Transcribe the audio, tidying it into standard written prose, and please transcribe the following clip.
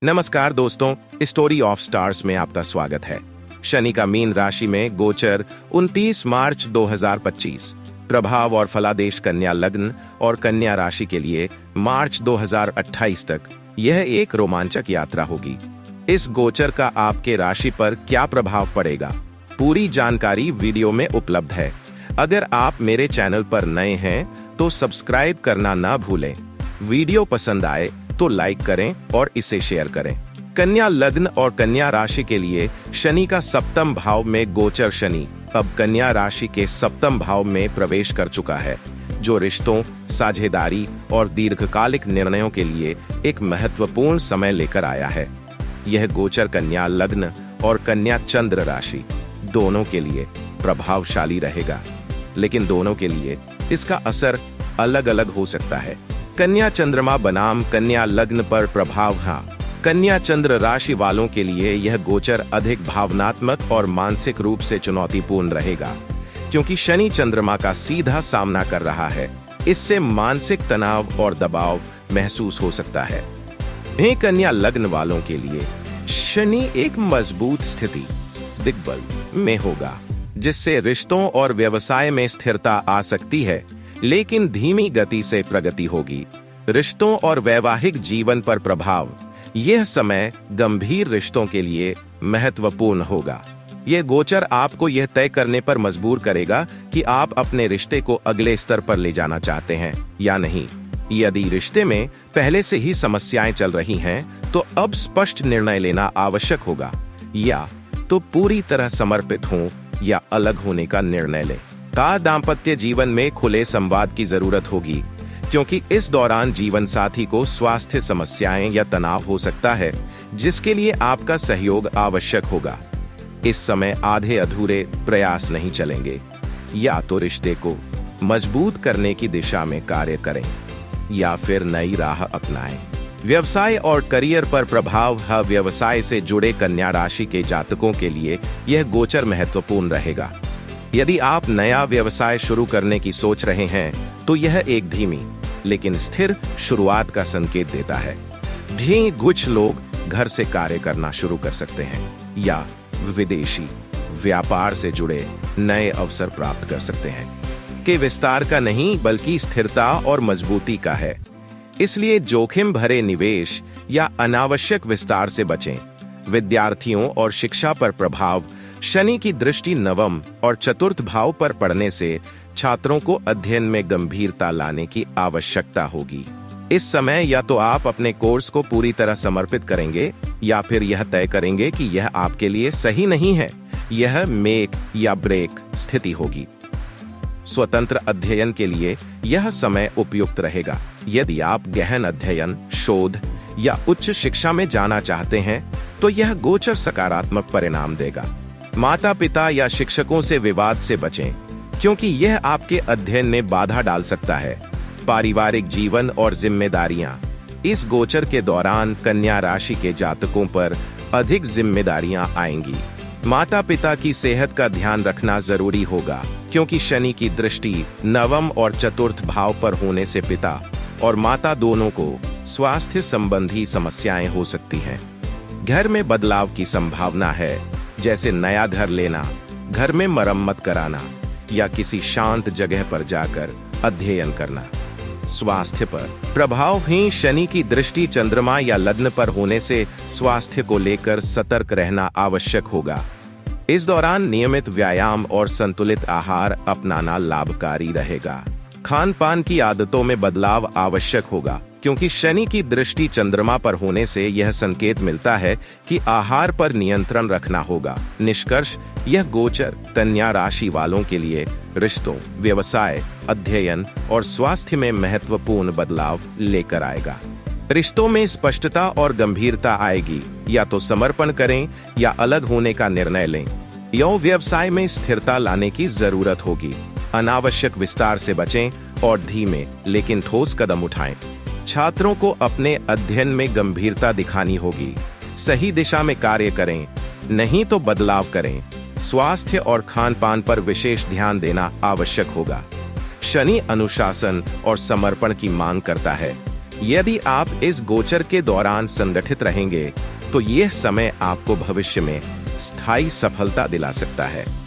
नमस्कार दोस्तों, story of stars में आपका स्वागत है। शनि का मीन राशि में गोचर 29 मार्च 2025 प्रभाव और फलादेश कन्या लग्न और कन्या राशि के लिए मार्च 2028 तक यह एक रोमांचक यात्रा होगी। इस गोचर का आपके राशि पर क्या प्रभाव पड़ेगा, पूरी जानकारी वीडियो में उपलब्ध है। अगर आप मेरे चैनल पर नए हैं तो सब्सक्राइब करना ना भूलें। वीडियो पसंद आए तो लाइक करें और इसे शेयर करें। कन्या लग्न और कन्या राशि के लिए शनि का सप्तम भाव में गोचर शनि अब कन्या राशि के सप्तम भाव में प्रवेश कर चुका है, जो रिश्तों, साझेदारी और दीर्घकालिक निर्णयों के लिए एक महत्वपूर्ण समय लेकर आया है। यह गोचर कन्या लग्न और कन्या चंद्र राशि दोनों के लिए प्रभावशाली रहेगा, लेकिन दोनों के लिए इसका असर अलग अलग हो सकता है। कन्या चंद्रमा बनाम कन्या लग्न पर प्रभाव। कन्या चंद्र राशि वालों के लिए यह गोचर अधिक भावनात्मक और मानसिक रूप से चुनौतीपूर्ण रहेगा, क्योंकि शनि चंद्रमा का सीधा सामना कर रहा है। इससे मानसिक तनाव और दबाव महसूस हो सकता है। कन्या लग्न वालों के लिए शनि एक मजबूत स्थिति दिग्बल में होगा, जिससे रिश्तों और व्यवसाय में स्थिरता आ सकती है, लेकिन धीमी गति से प्रगति होगी। रिश्तों और वैवाहिक जीवन पर प्रभाव। यह समय गंभीर रिश्तों के लिए महत्वपूर्ण होगा। यह गोचर आपको यह तय करने पर मजबूर करेगा कि आप अपने रिश्ते को अगले स्तर पर ले जाना चाहते हैं या नहीं। यदि रिश्ते में पहले से ही समस्याएं चल रही हैं, तो अब स्पष्ट निर्णय लेना आवश्यक होगा, या तो पूरी तरह समर्पित हों या अलग होने का निर्णय लें। दाम्पत्य जीवन में खुले संवाद की जरूरत होगी, क्योंकि इस दौरान जीवन साथी को स्वास्थ्य समस्याएं या तनाव हो सकता है, जिसके लिए आपका सहयोग आवश्यक होगा। इस समय आधे अधूरे प्रयास नहीं चलेंगे। या तो रिश्ते को मजबूत करने की दिशा में कार्य करें या फिर नई राह अपनाएं। व्यवसाय और करियर पर प्रभाव। व्यवसाय से जुड़े कन्या राशि के जातकों के लिए यह गोचर महत्वपूर्ण रहेगा। यदि आप नया व्यवसाय शुरू करने की सोच रहे हैं, तो यह एक धीमी लेकिन स्थिर शुरुआत का संकेत देता है। कुछ लोग घर से कार्य करना शुरू कर सकते हैं या विदेशी व्यापार से जुड़े नए अवसर प्राप्त कर सकते हैं। के विस्तार का नहीं, बल्कि स्थिरता और मजबूती का है। इसलिए जोखिम भरे निवेश या अनावश्यक विस्तार से बचें। विद्यार्थियों और शिक्षा पर प्रभाव। शनि की दृष्टि नवम और चतुर्थ भाव पर पड़ने से छात्रों को अध्ययन में गंभीरता लाने की आवश्यकता होगी। इस समय या तो आप अपने कोर्स को पूरी तरह समर्पित करेंगे या फिर यह तय करेंगे कि यह आपके लिए सही नहीं है। यह मेक या ब्रेक स्थिति होगी। स्वतंत्र अध्ययन के लिए यह समय उपयुक्त रहेगा। यदि आप गहन अध्ययन, शोध या उच्च शिक्षा में जाना चाहते हैं, तो यह गोचर सकारात्मक परिणाम देगा। माता पिता या शिक्षकों से विवाद से बचें, क्योंकि यह आपके अध्ययन में बाधा डाल सकता है। पारिवारिक जीवन और जिम्मेदारियां। इस गोचर के दौरान कन्या राशि के जातकों पर अधिक जिम्मेदारियां आएंगी। माता पिता की सेहत का ध्यान रखना जरूरी होगा, क्योंकि शनि की दृष्टि नवम और चतुर्थ भाव पर होने से पिता और माता दोनों को स्वास्थ्य संबंधी समस्याएं हो सकती हैं। घर में बदलाव की संभावना है, जैसे नया घर लेना, घर में मरम्मत कराना या किसी शांत जगह पर जाकर अध्ययन करना। स्वास्थ्य पर प्रभाव। शनि की दृष्टि चंद्रमा या लग्न पर होने से स्वास्थ्य को लेकर सतर्क रहना आवश्यक होगा। इस दौरान नियमित व्यायाम और संतुलित आहार अपनाना लाभकारी रहेगा। खान पान की आदतों में बदलाव आवश्यक होगा, क्योंकि शनि की दृष्टि चंद्रमा पर होने से यह संकेत मिलता है कि आहार पर नियंत्रण रखना होगा। निष्कर्ष, यह गोचर कन्या राशि वालों के लिए रिश्तों, व्यवसाय, अध्ययन और स्वास्थ्य में महत्वपूर्ण बदलाव लेकर आएगा। रिश्तों में स्पष्टता और गंभीरता आएगी। या तो समर्पण करें या अलग होने का निर्णय लें। व्यवसाय में स्थिरता लाने की जरूरत होगी। अनावश्यक विस्तार से बचें और धीमे लेकिन ठोस कदम उठाएं। छात्रों को अपने अध्ययन में गंभीरता दिखानी होगी। सही दिशा में कार्य करें, नहीं तो बदलाव करें। स्वास्थ्य और खान पान पर विशेष ध्यान देना आवश्यक होगा। शनि अनुशासन और समर्पण की मांग करता है, यदि आप इस गोचर के दौरान संगठित रहेंगे तो यह समय आपको भविष्य में स्थायी सफलता दिला सकता है।